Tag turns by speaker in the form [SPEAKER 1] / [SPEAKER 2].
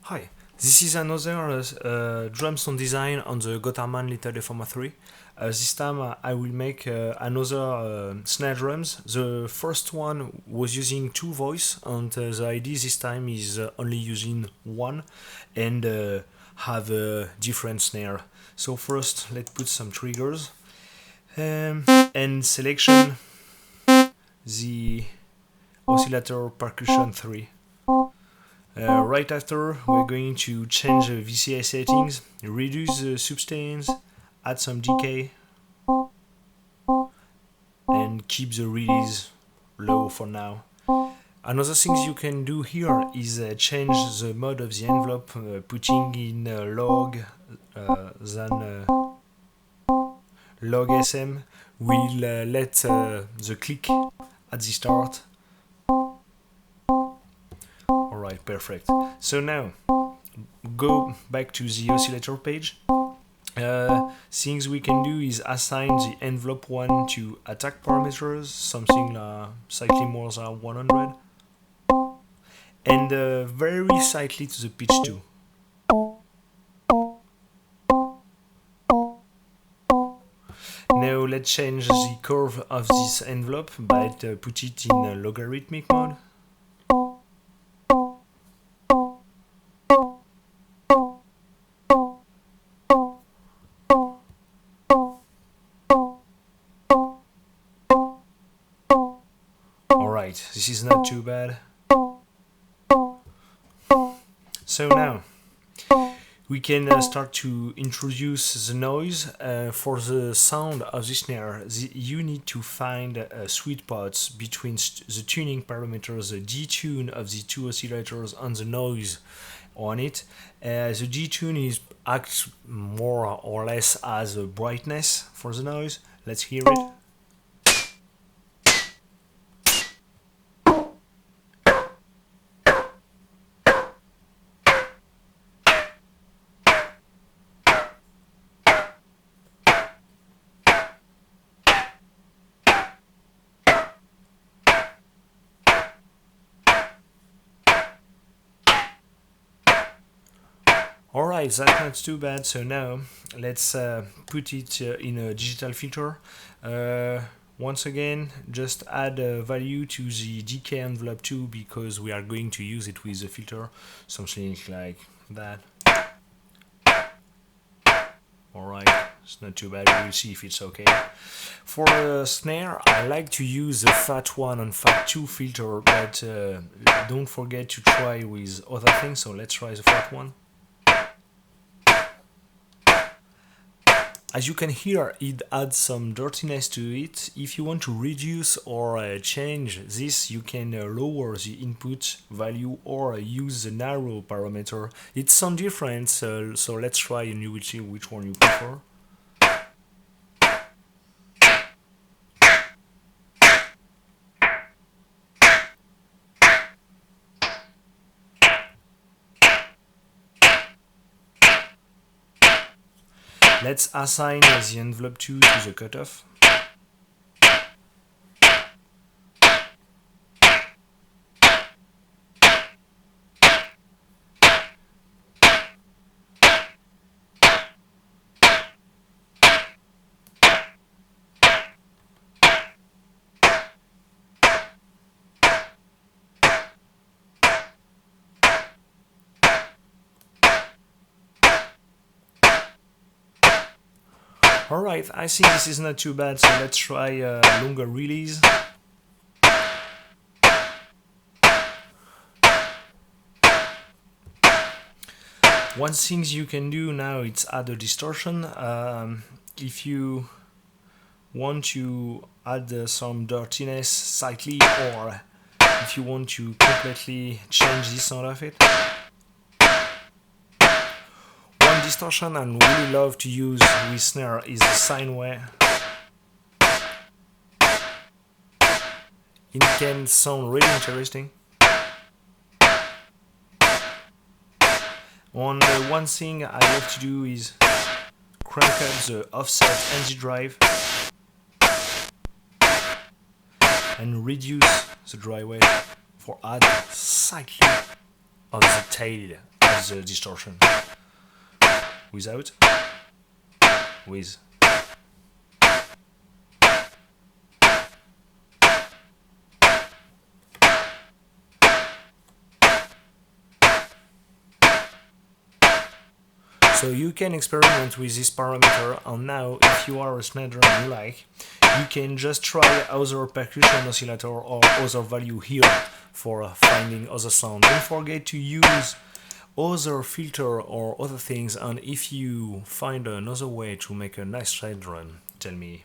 [SPEAKER 1] Hi, this is another drum sound design on the Gotharman LD3. This time I will make another snare drums. The first one was using two voice, and the idea this time is only using one and have a different snare. So first let's put some triggers and selection the oscillator percussion 3. Right after, we're going to change the VCA settings, reduce the substance, add some decay, and keep the release low for now. Another thing you can do here is change the mode of the envelope, putting in log than log SM will let the click at the start. Alright, perfect. So now, go back to the oscillator page. Things we can do is assign the envelope 1 to attack parameters, something slightly more than 100, and very slightly to the pitch too. Now let's change the curve of this envelope by put it in logarithmic mode. Alright, this is not too bad. So now we can start to introduce the noise. For the sound of the snare, you need to find sweet spots between the tuning parameters, the detune of the two oscillators and the noise on it. The detune is acts more or less as a brightness for the noise. Let's hear it. Alright, that's not too bad. So now let's put it in a digital filter. Once again, just add a value to the decay envelope 2 because we are going to use it with the filter, something like that. Alright, it's not too bad, we'll see if it's okay. For a snare, I like to use the Fat 1 and Fat 2 filter, but don't forget to try with other things, so let's try the Fat 1. As you can hear, it adds some dirtiness to it. If you want to reduce or change this, you can lower the input value or use the narrow parameter. It's some difference, so let's try and you will see which one you prefer. Let's assign the envelope 2 to the cutoff. Alright, I think this is not too bad, so let's try a longer release. One thing you can do now is add a distortion. If you want to add some dirtiness slightly, or if you want to completely change the sound of it. Distortion I really love to use with snare is the sine wave. It can sound really interesting. One thing I love to do is crank up the offset NG drive and reduce the dry wave for add slightly of the tail as the distortion. Without, with. So you can experiment with this parameter, and now if you are a snare drum you like, you can just try other percussion oscillator or other value here for finding other sound. Don't forget to use other filter or other things, and if you find another way to make a nice snare drum, tell me.